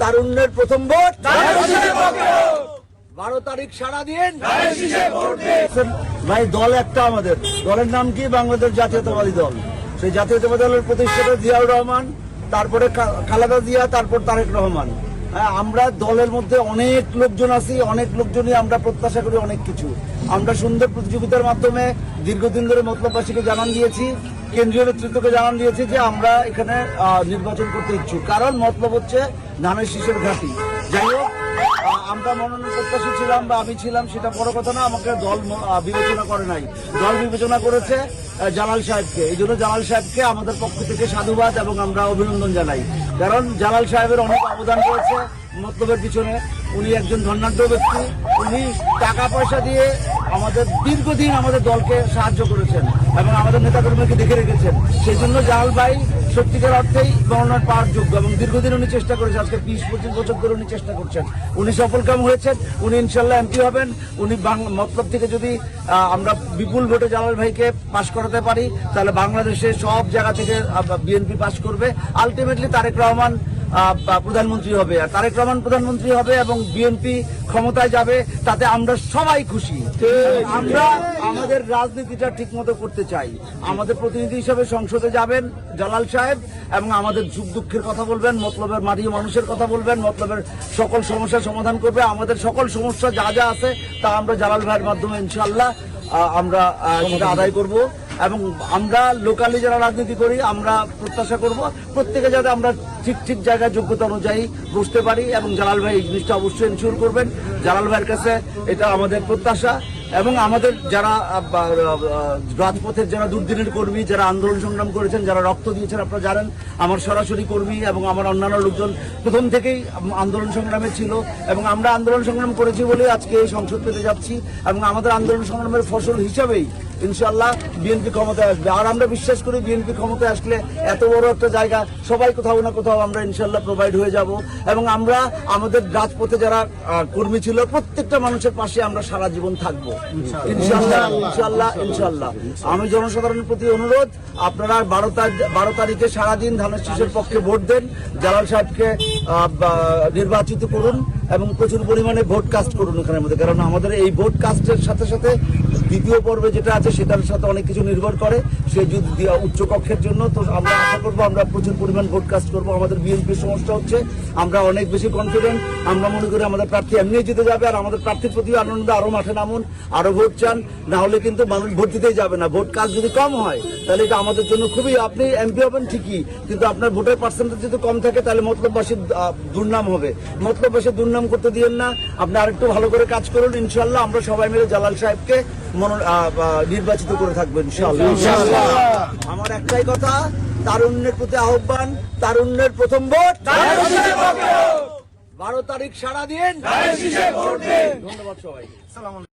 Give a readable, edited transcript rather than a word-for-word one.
তারুণ্যের প্রথম ভোট 12 তারিখ সারাদিন ভাই। দল একটা, আমাদের দলের নাম কি? বাংলাদেশ জাতীয়তাবাদী দল। সেই জাতীয়তাবাদী দলের প্রতিষ্ঠাতা জিয়াউর রহমান, তারপরে খালেদা জিয়া, তারপর তারেক রহমান। আমরা দলের মধ্যে অনেক লোকজন আছি, অনেক লোকজনই আমরা প্রত্যাশা করি অনেক কিছু। আমরা সুন্দর প্রতিযোগিতার মাধ্যমে দীর্ঘদিন ধরে মতলববাসীকে জানান দিয়েছি, কেন্দ্রীয় নেতৃত্বকে জানান দিয়েছি যে আমরা এখানে নির্বাচন করতে ইচ্ছুক, কারণ মতলব হচ্ছে ধানের শীষের ঘাঁটি। যাই হোক, আমরা মনোনয়ন প্রত্যাশী ছিলাম বা আমি ছিলাম, সেটা বড় কথা না। আমাকে দল বিবেচনা করে নাই, দল বিবেচনা করেছে জালাল সাহেবকে। এই জন্য জালাল সাহেবকে আমাদের পক্ষ থেকে সাধুবাদ এবং আমরা অভিনন্দন জানাই, কারণ জালাল সাহেবের অনেক অবদান রয়েছে মতলবের পিছনে। উনি একজন ধনাঢ্য ব্যক্তি, উনি টাকা পয়সা দিয়ে আমাদের দীর্ঘদিন আমাদের দলকে সাহায্য করেছেন এবং আমাদের নেতাকর্মীকে দেখে রেখেছেন। সেই জন্য জালাল ভাই সত্যিকার অর্থেই মনোনয়ন পাওয়ার যোগ্য এবং দীর্ঘদিন উনি চেষ্টা করেছেন। আজকে 20-25 বছর ধরে উনি চেষ্টা করছেন, উনি সফলকাম হয়েছেন। উনি ইনশাল্লাহ এমপি হবেন। উনি মতলব থেকে যদি আমরা বিপুল ভোটে জালাল ভাইকে পাশ করাতে পারি, তাহলে বাংলাদেশে সব জায়গা থেকে বিএনপি পাশ করবে। আলটিমেটলি তারেক রহমান প্রধানমন্ত্রী হবে, আর তারেক রহমান প্রধানমন্ত্রী হবে এবং বিএনপি ক্ষমতায় যাবে, তাতে আমরা সবাই খুশি। আমরা আমাদের রাজনীতিটা ঠিক মতো করতে চাই। আমাদের প্রতিনিধি হিসেবে সংসদে যাবেন জালাল সাহেব এবং আমাদের সুখ দুঃখের কথা বলবেন, মতলবের মাটি মানুষের কথা বলবেন, মতলবের সকল সমস্যার সমাধান করবে। আমাদের সকল সমস্যা যা যা আছে তা আমরা জালাল ভাইয়ের মাধ্যমে ইনশাআল্লাহ আমরা সেটা আদায় করব। এবং আমরা লোকালি যারা রাজনীতি করি, আমরা প্রত্যাশা করব প্রত্যেকে যাতে আমরা ঠিক ঠিক জায়গায় যোগ্যতা অনুযায়ী বসতে পারি এবং জালাল ভাই এই জিনিসটা অবশ্যই এনশিওর করবেন। জালাল ভাইয়ের কাছে এটা আমাদের প্রত্যাশা। এবং আমাদের যারা রাজপথের যারা দুর্দিনের কর্মী, যারা আন্দোলন সংগ্রাম করেছেন, যারা রক্ত দিয়েছেন, আপনারা জানেন আমার সরাসরি কর্মী এবং আমার অন্যান্য লোকজন প্রথম থেকেই আন্দোলন সংগ্রামে ছিল এবং আমরা আন্দোলন সংগ্রাম করেছি বলে আজকে এই সংসদ পেতে যাচ্ছি এবং আমাদের আন্দোলন সংগ্রামের ফসল হিসাবেই ইনশাআল্লাহ বিএনপি ক্ষমতায় আসবে। আর আমরা বিশ্বাস করি বিএনপি ক্ষমতায় আসলে এত বড় একটা জায়গা সবাই কোথাও না কোথাও আমরা ইনশাআল্লাহ প্রোভাইড হয়ে যাব এবং আমরা আমাদের রাজপথে যারা কর্মী ছিল প্রত্যেকটা মানুষের পাশে আমরা সারা জীবন থাকবো ইনশাআল্লাহ ইনশাআল্লাহ ইনশাআল্লাহ। আমি জনসাধারণের প্রতি অনুরোধ, আপনারা 12 তারিখে সারাদিন ধানের শীষের পক্ষে ভোট দেন, জালাল সাহেবকে নির্বাচিত করুন এবং প্রচুর পরিমাণে ভোট কাস্ট করুন এখানের মধ্যে, কারণ আমাদের এই ভোট কাস্টের সাথে সাথে দ্বিতীয় পর্বে যেটা আছে সেটার সাথে অনেক কিছু নির্ভর করে। সে যদি উচ্চ কক্ষের জন্য, তো আমরা আশা করবো আমরা প্রচুর পরিমাণ ভোট কাস্ট করবো। আমাদের বিএনপির সমস্যা হচ্ছে আমরা অনেক বেশি কনফিডেন্ট, আমরা মনে করি আমাদের প্রার্থী এমনি জিতে যাবে। আর আমাদের প্রার্থীর প্রতি আনন্দ, আরো মাঠে নামুন, আরো ভোট চান, না হলে কিন্তু মানুষ ভোট দিতেই যাবে না। ভোট কাস্ট যদি কম হয় তাহলে এটা আমাদের জন্য খুবই, আপনি এমপি হবেন ঠিকই, কিন্তু আপনার ভোটের পার্সেন্টেজ যদি কম থাকে তাহলে মতলববাসীর দুর্নাম হবে। মতলববাসীর দুর্নাম করতে দিয়েন না, আপনি আরেকটু ভালো করে কাজ করুন। ইনশাআল্লাহ আমরা সবাই মিলে জালাল সাহেবকে নির্বাচিত করে থাকবেন ইনশাআল্লাহ। আমার একটাই কথা, তারুণ্যের প্রতি আহ্বান, তারুণ্যের প্রথম ভোট 12 তারিখ সারাদিন। ধন্যবাদ সবাই।